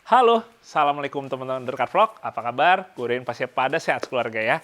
Halo, Assalamualaikum teman-teman Derkat Vlog. Apa kabar? Gue Rin pasti pada sehat keluarga ya.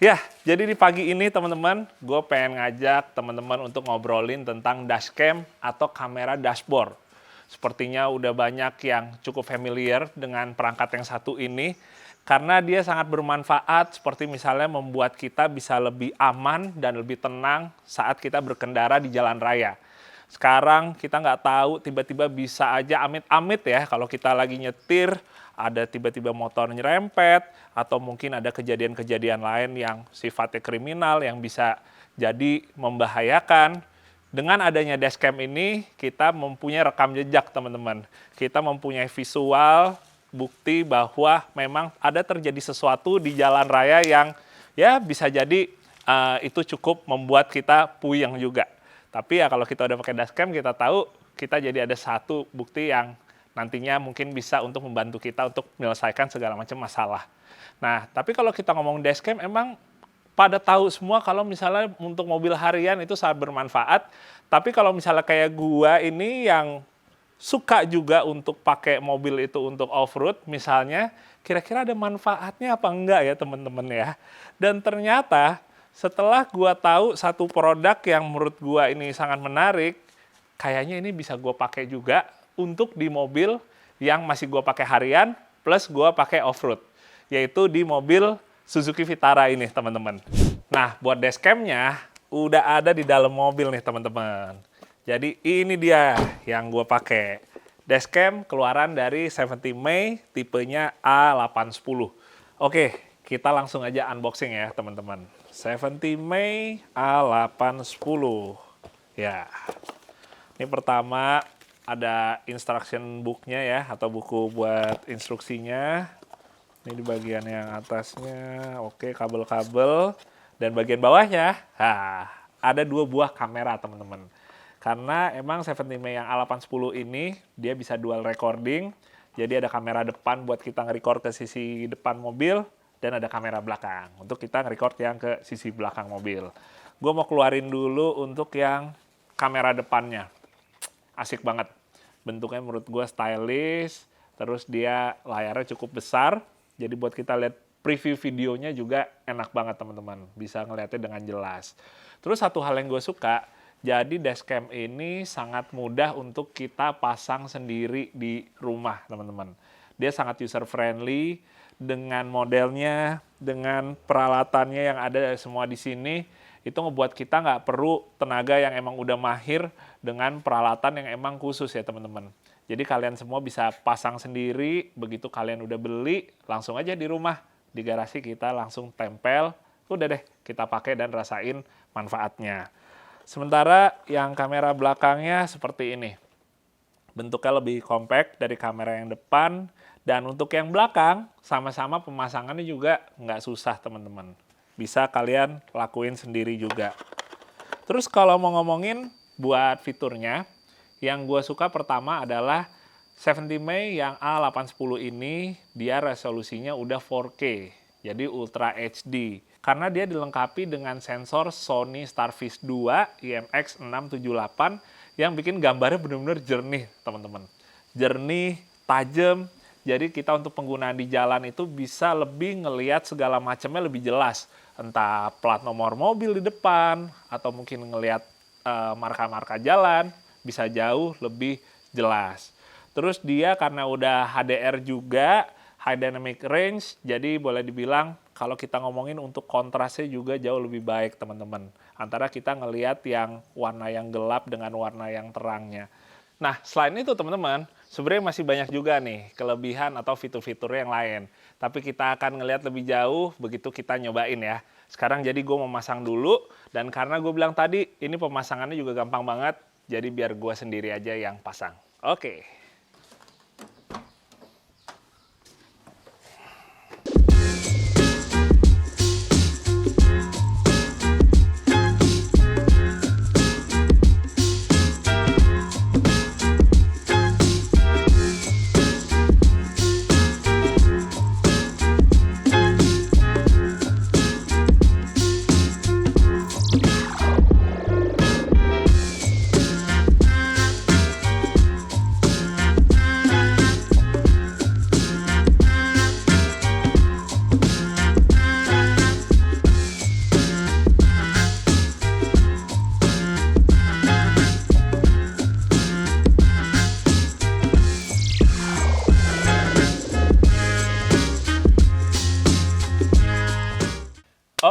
Ya, jadi di pagi ini teman-teman, gue pengen ngajak teman-teman untuk ngobrolin tentang dashcam atau kamera dashboard. Sepertinya udah banyak yang cukup familiar dengan perangkat yang satu ini, karena dia sangat bermanfaat seperti misalnya membuat kita bisa lebih aman dan lebih tenang saat kita berkendara di jalan raya. Sekarang kita nggak tahu tiba-tiba bisa aja amit-amit ya kalau kita lagi nyetir, ada tiba-tiba motor nyerempet, atau mungkin ada kejadian-kejadian lain yang sifatnya kriminal yang bisa jadi membahayakan. Dengan adanya dashcam ini, kita mempunyai rekam jejak teman-teman. Kita mempunyai visual bukti bahwa memang ada terjadi sesuatu di jalan raya yang ya bisa jadi itu cukup membuat kita puyeng juga. Tapi ya kalau kita udah pakai dashcam, kita tahu kita jadi ada satu bukti yang nantinya mungkin bisa untuk membantu kita untuk menyelesaikan segala macam masalah. Nah, tapi kalau kita ngomong dashcam, emang pada tahu semua kalau misalnya untuk mobil harian itu sangat bermanfaat. Tapi kalau misalnya kayak gua ini yang suka juga untuk pakai mobil itu untuk off-road misalnya, kira-kira ada manfaatnya apa enggak ya teman-teman ya. Dan ternyata setelah gua tahu satu produk yang menurut gua ini sangat menarik, kayaknya ini bisa gua pakai juga untuk di mobil yang masih gua pakai harian plus gua pakai off-road, yaitu di mobil Suzuki Vitara ini teman-teman. Nah, buat dashcamnya udah ada di dalam mobil nih teman-teman. Jadi ini dia yang gue pakai. Dashcam keluaran dari 70 May tipenya A810. Oke, kita langsung aja unboxing ya teman-teman. 70 May A810. Ya, ini pertama ada instruction book-nya ya, atau buku buat instruksinya. Ini di bagian yang atasnya, oke, kabel-kabel. Dan bagian bawahnya, ada dua buah kamera teman-teman. Karena emang 70 May yang A810 ini, dia bisa dual recording. Jadi ada kamera depan buat kita nge-record ke sisi depan mobil, dan ada kamera belakang untuk kita nge-record yang ke sisi belakang mobil. Gue mau keluarin dulu untuk yang kamera depannya. Asik banget. Bentuknya menurut gue stylish, terus dia layarnya cukup besar. Jadi buat kita lihat preview videonya juga enak banget teman-teman. Bisa ngeliatnya dengan jelas. Terus satu hal yang gue suka, jadi dashcam ini sangat mudah untuk kita pasang sendiri di rumah teman-teman. Dia sangat user friendly dengan modelnya, dengan peralatannya yang ada semua di sini. Itu ngebuat kita nggak perlu tenaga yang emang udah mahir dengan peralatan yang emang khusus ya teman-teman. Jadi kalian semua bisa pasang sendiri, begitu kalian udah beli, langsung aja di rumah, di garasi kita langsung tempel, udah deh kita pakai dan rasain manfaatnya. Sementara yang kamera belakangnya seperti ini. Bentuknya lebih compact dari kamera yang depan, dan untuk yang belakang, sama-sama pemasangannya juga nggak susah teman-teman. Bisa kalian lakuin sendiri juga. Terus kalau mau ngomongin buat fiturnya, yang gue suka pertama adalah 70 May yang A810 ini, dia resolusinya udah 4K, jadi Ultra HD. Karena dia dilengkapi dengan sensor Sony Starfish 2 IMX678 yang bikin gambarnya benar-benar jernih, teman-teman. Jernih, tajam, jadi kita untuk penggunaan di jalan itu bisa lebih ngelihat segala macamnya lebih jelas. Entah plat nomor mobil di depan, atau mungkin ngelihat marka-marka jalan, bisa jauh lebih jelas. Terus dia karena udah HDR juga, High Dynamic Range, jadi boleh dibilang kalau kita ngomongin untuk kontrasnya juga jauh lebih baik teman-teman. Antara kita ngelihat yang warna yang gelap dengan warna yang terangnya. Nah, selain itu teman-teman, sebenarnya masih banyak juga nih kelebihan atau fitur-fitur yang lain. Tapi kita akan ngelihat lebih jauh begitu kita nyobain ya. Sekarang jadi gue mau masang dulu, dan karena gue bilang tadi, ini pemasangannya juga gampang banget. Jadi biar gue sendiri aja yang pasang. Oke.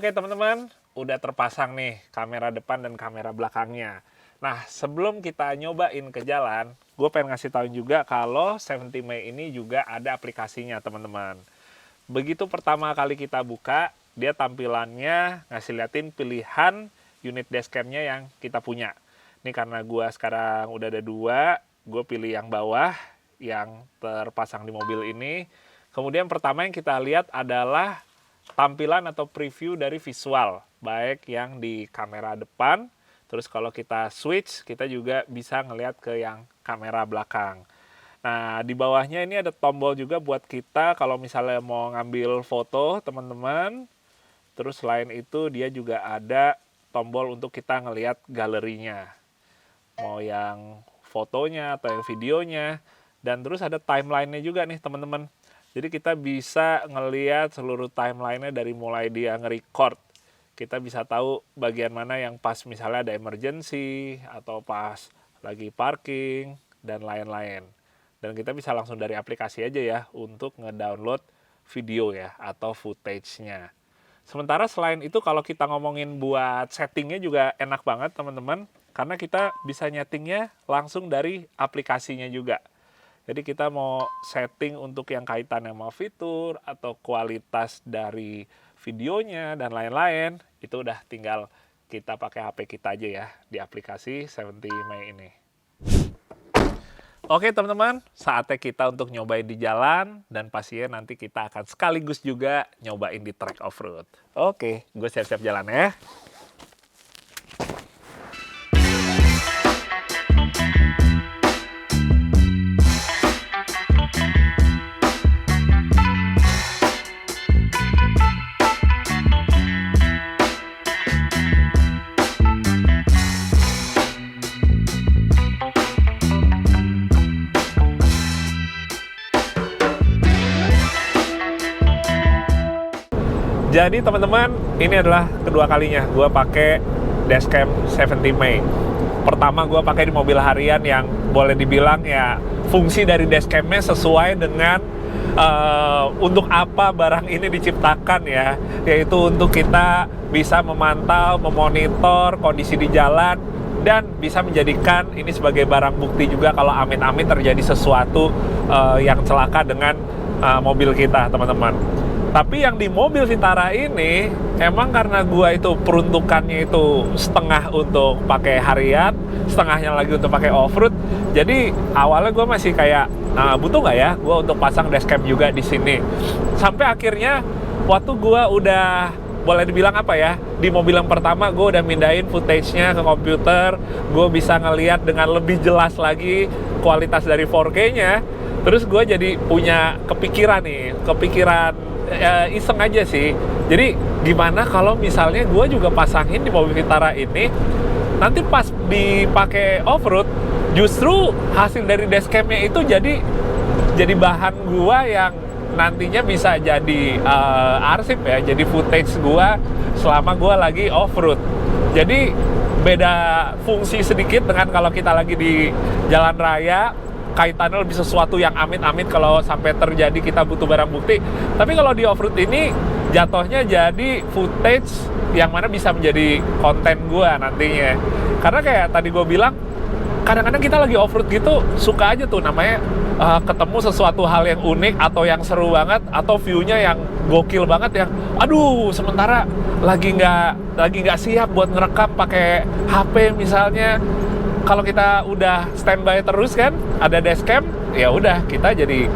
Oke teman-teman, udah terpasang nih kamera depan dan kamera belakangnya. Nah, sebelum kita nyobain ke jalan, gue pengen ngasih tahu juga kalau 70 Mei ini juga ada aplikasinya teman-teman. Begitu pertama kali kita buka, dia tampilannya ngasih liatin pilihan unit dashcam-nya yang kita punya. Ini karena gue sekarang udah ada 2, gue pilih yang bawah, yang terpasang di mobil ini. Kemudian pertama yang kita lihat adalah tampilan atau preview dari visual, baik yang di kamera depan, terus kalau kita switch, kita juga bisa ngelihat ke yang kamera belakang. Nah, di bawahnya ini ada tombol juga buat kita kalau misalnya mau ngambil foto, teman-teman. Terus selain itu, dia juga ada tombol untuk kita ngelihat galerinya. Mau yang fotonya atau yang videonya. Dan terus ada timeline-nya juga nih, teman-teman. Jadi kita bisa ngelihat seluruh timeline-nya dari mulai dia nge-record. Kita bisa tahu bagian mana yang pas misalnya ada emergency, atau pas lagi parking, dan lain-lain. Dan kita bisa langsung dari aplikasi aja ya, untuk nge-download video ya, atau footage-nya. Sementara selain itu kalau kita ngomongin buat settingnya juga enak banget teman-teman. Karena kita bisa nyetingnya langsung dari aplikasinya juga. Jadi kita mau setting untuk yang kaitannya sama fitur atau kualitas dari videonya dan lain-lain, itu udah tinggal kita pakai HP kita aja ya di aplikasi 70 Mei ini. Oke teman-teman, saatnya kita untuk nyobain di jalan dan pastinya nanti kita akan sekaligus juga nyobain di track off-road. Oke, gue siap-siap jalan ya. Jadi teman-teman, ini adalah kedua kalinya gue pakai dashcam 70 Mei. Pertama gue pakai di mobil harian yang boleh dibilang ya fungsi dari dashcamnya sesuai dengan untuk apa barang ini diciptakan ya. Yaitu untuk kita bisa memantau, memonitor kondisi di jalan dan bisa menjadikan ini sebagai barang bukti juga kalau amit-amit terjadi sesuatu yang celaka dengan mobil kita teman-teman. Tapi yang di mobil Vitara ini, emang karena gua itu peruntukannya itu setengah untuk pakai harian, setengahnya lagi untuk pakai off-road. Jadi awalnya gua masih kayak, butuh nggak ya gua untuk pasang dashcam juga di sini. Sampai akhirnya waktu gua udah boleh dibilang apa ya, di mobil yang pertama gue udah mindahin footage-nya ke komputer, gue bisa ngelihat dengan lebih jelas lagi kualitas dari 4K-nya. Terus gue jadi punya kepikiran iseng aja sih. Jadi gimana kalau misalnya gue juga pasangin di mobil Vitara ini, nanti pas dipakai off-road, justru hasil dari dashcam-nya itu jadi bahan gue yang nantinya bisa jadi arsip ya, jadi footage gua selama gua lagi off-road. Jadi beda fungsi sedikit dengan kalau kita lagi di jalan raya, kaitannya lebih sesuatu yang amit-amit kalau sampai terjadi kita butuh barang bukti. Tapi kalau di off-road ini jatuhnya jadi footage yang mana bisa menjadi konten gua nantinya. Karena kayak tadi gua bilang, kadang-kadang kita lagi off-road gitu, suka aja tuh namanya ketemu sesuatu hal yang unik atau yang seru banget atau view-nya yang gokil banget yang aduh sementara lagi nggak siap buat ngerekam pakai HP misalnya. Kalau kita udah standby terus kan, ada dashcam, ya udah kita jadi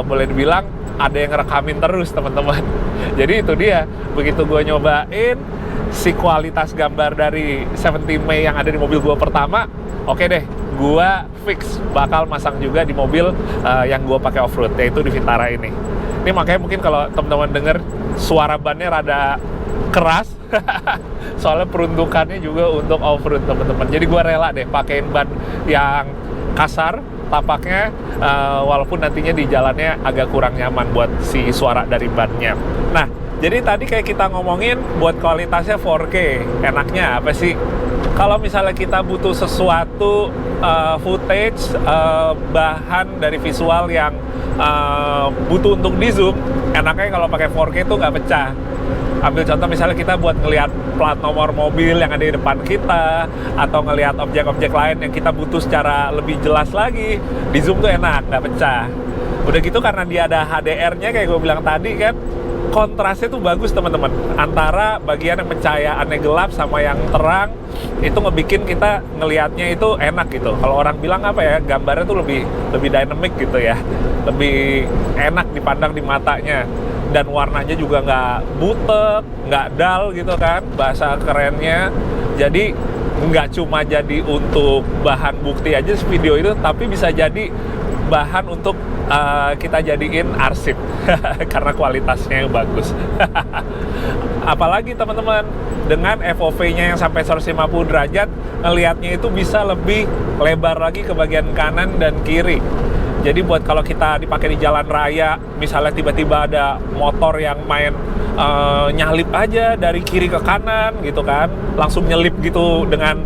boleh dibilang ada yang ngerekamin terus teman-teman. Jadi itu dia, begitu gue nyobain si kualitas gambar dari 70 Mei yang ada di mobil gue pertama, oke deh, gue fix bakal masang juga di mobil yang gue pakai off-road, yaitu di Vitara ini. Ini makanya mungkin kalau teman-teman denger suara bannya rada keras, soalnya peruntukannya juga untuk off-road teman-teman. Jadi gue rela deh pakein ban yang kasar tapaknya, walaupun nantinya di jalannya agak kurang nyaman buat si suara dari bannya. Nah, jadi tadi kayak kita ngomongin buat kualitasnya 4K, enaknya apa sih? Kalau misalnya kita butuh sesuatu footage, bahan dari visual yang butuh untuk di zoom, enaknya kalau pakai 4K itu nggak pecah. Ambil contoh misalnya kita buat ngelihat plat nomor mobil yang ada di depan kita, atau ngelihat objek-objek lain yang kita butuh secara lebih jelas lagi, di zoom tuh enak, nggak pecah. Udah gitu karena dia ada HDR-nya kayak gue bilang tadi kan, kontrasnya tuh bagus teman-teman, antara bagian yang pencahayaannya gelap sama yang terang, itu ngebikin kita ngelihatnya itu enak gitu. Kalau orang bilang apa ya, gambarnya tuh lebih dynamic gitu ya, lebih enak dipandang di matanya, dan warnanya juga nggak butek, nggak dull gitu kan, bahasa kerennya. Jadi nggak cuma jadi untuk bahan bukti aja video itu, tapi bisa jadi bahan untuk kita jadiin arsip karena kualitasnya yang bagus. Apalagi teman-teman, dengan FOV-nya yang sampai 150 derajat, ngelihatnya itu bisa lebih lebar lagi ke bagian kanan dan kiri. Jadi buat kalau kita dipakai di jalan raya, misalnya tiba-tiba ada motor yang main nyalip aja dari kiri ke kanan gitu kan, langsung nyelip gitu dengan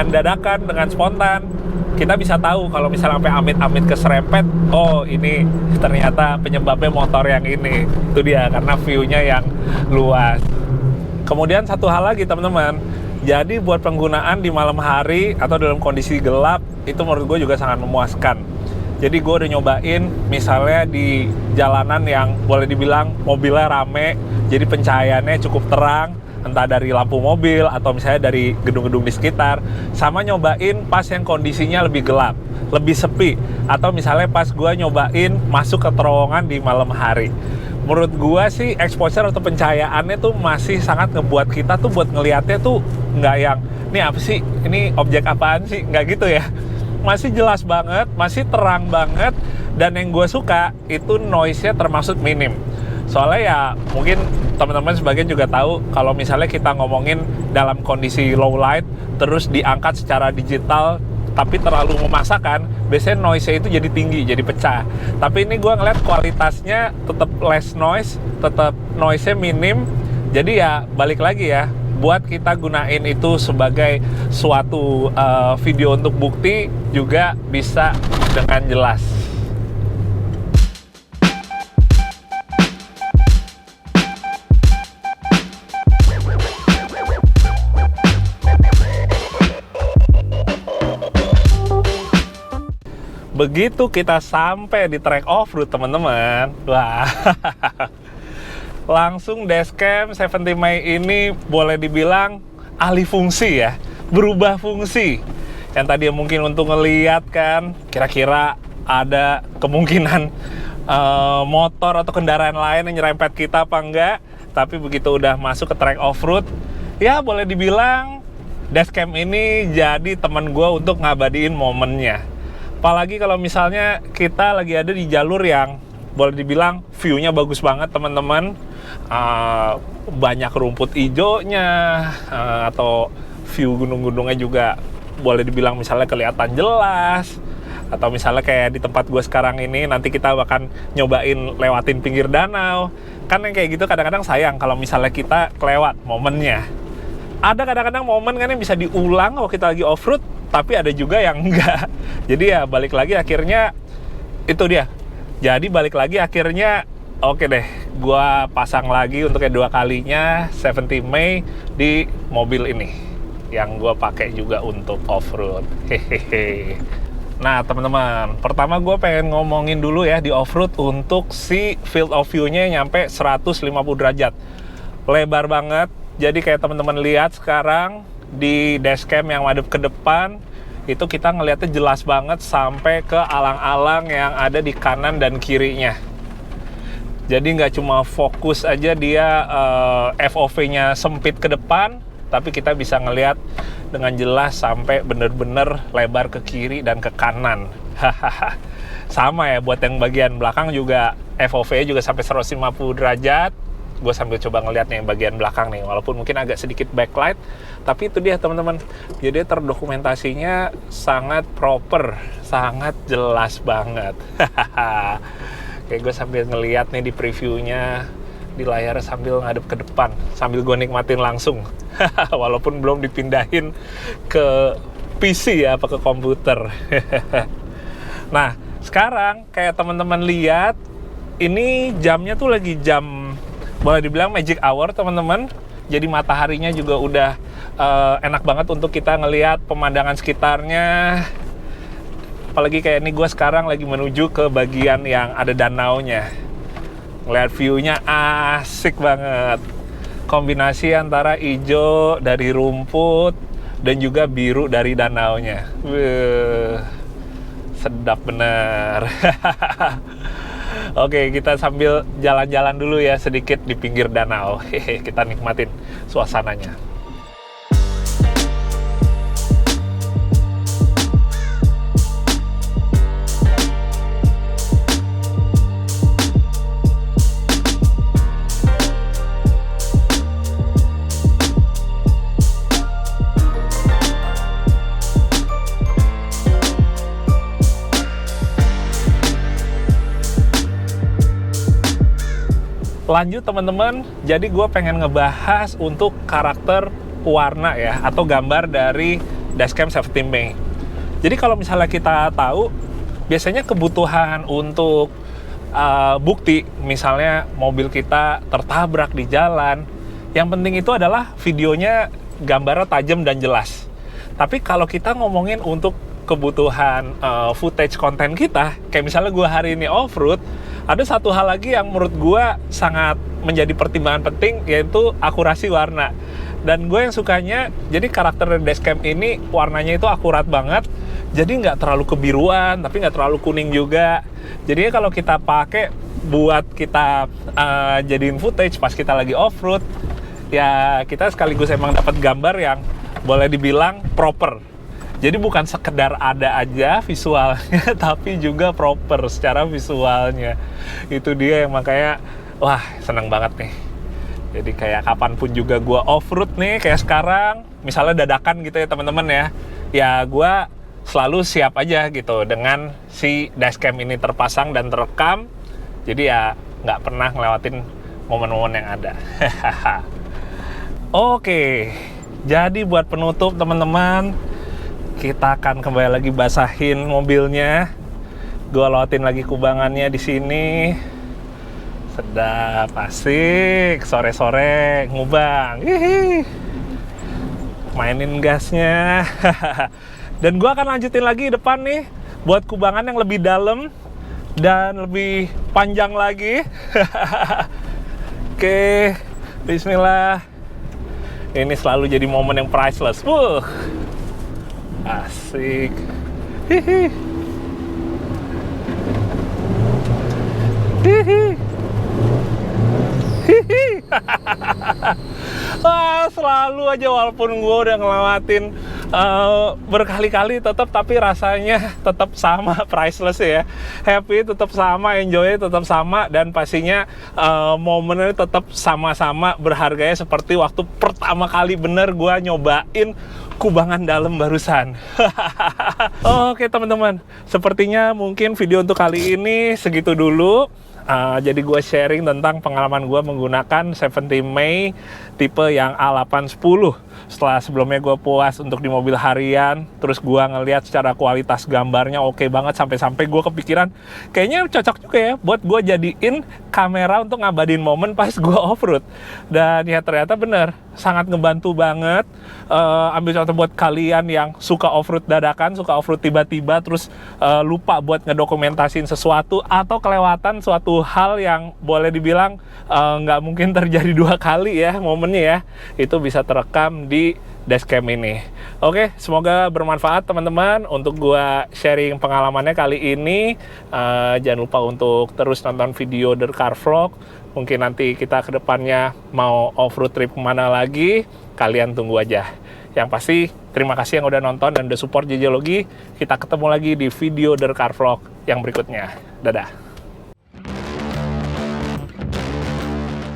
dadakan, dengan spontan, kita bisa tahu kalau misalnya sampai amit-amit keserempet, oh ini ternyata penyebabnya motor yang ini. Itu dia, karena view-nya yang luas. Kemudian satu hal lagi teman-teman, jadi buat penggunaan di malam hari atau dalam kondisi gelap, itu menurut gue juga sangat memuaskan. Jadi gue udah nyobain misalnya di jalanan yang boleh dibilang mobilnya rame, jadi pencahayaannya cukup terang, entah dari lampu mobil atau misalnya dari gedung-gedung di sekitar, sama nyobain pas yang kondisinya lebih gelap, lebih sepi, atau misalnya pas gue nyobain masuk ke terowongan di malam hari. Menurut gue sih exposure atau pencahayaannya tuh masih sangat ngebuat kita tuh buat ngelihatnya tuh nggak yang, ini apa sih, ini objek apaan sih, nggak gitu ya. Masih jelas banget, masih terang banget, dan yang gue suka itu noise-nya termasuk minim. Soalnya ya mungkin teman-teman sebagian juga tahu kalau misalnya kita ngomongin dalam kondisi low light terus diangkat secara digital tapi terlalu memaksakan, biasanya noise-nya itu jadi tinggi, jadi pecah. Tapi ini gue ngeliat kualitasnya tetap less noise, tetap noise-nya minim. Jadi ya balik lagi ya, buat kita gunain itu sebagai suatu video untuk bukti juga bisa dengan jelas. Begitu kita sampai di track off-road teman-teman, wah, langsung dashcam 70 Mei ini boleh dibilang alih fungsi ya, berubah fungsi. Yang tadi mungkin untuk ngeliat kan, kira-kira ada kemungkinan motor atau kendaraan lain yang nyerempet kita apa enggak. Tapi begitu udah masuk ke track off-road, ya boleh dibilang dashcam ini jadi teman gue untuk ngabadiin momennya. Apalagi kalau misalnya kita lagi ada di jalur yang boleh dibilang view-nya bagus banget teman-teman, banyak rumput hijaunya, atau view gunung-gunungnya juga boleh dibilang misalnya kelihatan jelas, atau misalnya kayak di tempat gue sekarang ini, nanti kita akan nyobain lewatin pinggir danau. Kan yang kayak gitu kadang-kadang sayang kalau misalnya kita kelewat momennya. Ada kadang-kadang momen kan yang bisa diulang kalau kita lagi off-road, tapi ada juga yang enggak. Jadi ya balik lagi akhirnya itu dia. Jadi balik lagi akhirnya oke deh, gua pasang lagi untuk kedua kalinya 70 Mei di mobil ini yang gua pakai juga untuk off-road. Hehehe. Nah teman-teman, pertama gue pengen ngomongin dulu ya di off-road untuk si field of view-nya nyampe 150 derajat. Lebar banget. Jadi kayak teman-teman lihat sekarang di dashcam yang madep ke depan, itu kita ngelihatnya jelas banget sampai ke alang-alang yang ada di kanan dan kirinya. Jadi nggak cuma fokus aja dia FOV-nya sempit ke depan, tapi kita bisa ngelihat dengan jelas sampai bener-bener lebar ke kiri dan ke kanan. Sama ya buat yang bagian belakang juga FOV-nya juga sampai 150 derajat. Gue sambil coba ngeliat nih yang bagian belakang nih, walaupun mungkin agak sedikit backlight, tapi itu dia teman-teman, jadi terdokumentasinya sangat proper, sangat jelas banget. Kayak gue sambil ngeliat nih di previewnya di layar sambil ngadep ke depan, sambil gue nikmatin langsung. Walaupun belum dipindahin ke PC ya, apa ke komputer. Nah sekarang kayak teman-teman lihat, ini jamnya tuh lagi jam boleh dibilang magic hour teman-teman. Jadi mataharinya juga udah enak banget untuk kita ngelihat pemandangan sekitarnya. Apalagi kayak ini gue sekarang lagi menuju ke bagian yang ada danaunya. Ngeliat view-nya asik banget. Kombinasi antara hijau dari rumput dan juga biru dari danaunya. Sedap bener. Oke, kita sambil jalan-jalan dulu ya sedikit di pinggir danau. Hehe, kita nikmatin suasananya. Lanjut teman-teman, jadi gue pengen ngebahas untuk karakter warna ya, atau gambar dari dashcam 17 Mei. Jadi kalau misalnya kita tahu, biasanya kebutuhan untuk bukti, misalnya mobil kita tertabrak di jalan, yang penting itu adalah videonya gambarnya tajam dan jelas. Tapi kalau kita ngomongin untuk kebutuhan footage konten kita, kayak misalnya gue hari ini off-road, ada satu hal lagi yang menurut gue sangat menjadi pertimbangan penting, yaitu akurasi warna. Dan gue yang sukanya, jadi karakter dashcam ini warnanya itu akurat banget, jadi nggak terlalu kebiruan, tapi nggak terlalu kuning juga. Jadinya kalau kita pakai buat kita jadiin footage pas kita lagi off-road, ya kita sekaligus emang dapat gambar yang boleh dibilang proper. Jadi bukan sekedar ada aja visualnya, tapi juga proper secara visualnya. Itu dia yang makanya, wah seneng banget nih. Jadi kayak kapanpun juga gue off-road nih, kayak sekarang, misalnya dadakan gitu ya teman-teman ya. Ya gue selalu siap aja gitu dengan si dashcam ini terpasang dan terekam. Jadi ya nggak pernah ngelewatin momen-momen yang ada. Oke, jadi buat penutup teman-teman, kita akan kembali lagi basahin mobilnya. Gue lewatin lagi kubangannya di sini. Sedap, asik. Sore-sore ngubang. Hihi. Mainin gasnya. Dan gue akan lanjutin lagi depan nih buat kubangan yang lebih dalam dan lebih panjang lagi. Oke, bismillah. Ini selalu jadi momen yang priceless. Asik. Hihi. Hihi. Hihi. Selalu aja walaupun gue udah ngelewatin berkali-kali tapi rasanya tetap sama, priceless ya. Happy tetap sama, enjoy tetap sama, dan pastinya momennya tetap sama-sama berharganya seperti waktu pertama kali bener gue nyobain kubangan dalam barusan. Oke teman-teman, sepertinya mungkin video untuk kali ini segitu dulu. Jadi gue sharing tentang pengalaman gue menggunakan 17 Mei tipe yang A810. Setelah sebelumnya gue puas untuk di mobil harian, terus gue ngeliat secara kualitas gambarnya oke banget, sampai-sampai gue kepikiran kayaknya cocok juga ya buat gue jadiin kamera untuk ngabadin momen pas gue off-road. Dan ya ternyata bener, sangat ngebantu banget. Ambil contoh buat kalian yang suka off-road dadakan, suka off-road tiba-tiba, terus lupa buat ngedokumentasin sesuatu atau kelewatan suatu hal yang boleh dibilang nggak mungkin terjadi dua kali ya momennya ya, itu bisa terekam di dashcam ini. Oke, semoga bermanfaat teman-teman untuk gua sharing pengalamannya kali ini. Jangan lupa untuk terus nonton video The Car Vlog. Mungkin nanti kita ke depannya mau off-road trip kemana lagi, kalian tunggu aja. Yang pasti, terima kasih yang udah nonton dan udah support JJology. Kita ketemu lagi di video The Car Vlog yang berikutnya. Dadah.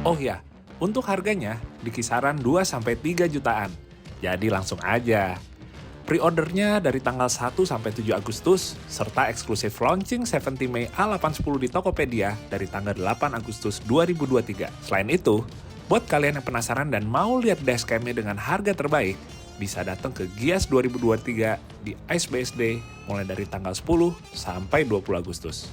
Oh ya, untuk harganya di kisaran 2-3 jutaan. Jadi langsung aja. Pre-ordernya dari tanggal 1-7 Agustus, serta eksklusif launching 17 Mei A810 di Tokopedia dari tanggal 8 Agustus 2023. Selain itu, buat kalian yang penasaran dan mau lihat dashcam-nya dengan harga terbaik, bisa datang ke Gias 2023 di Ice BSD mulai dari tanggal 10 sampai 20 Agustus.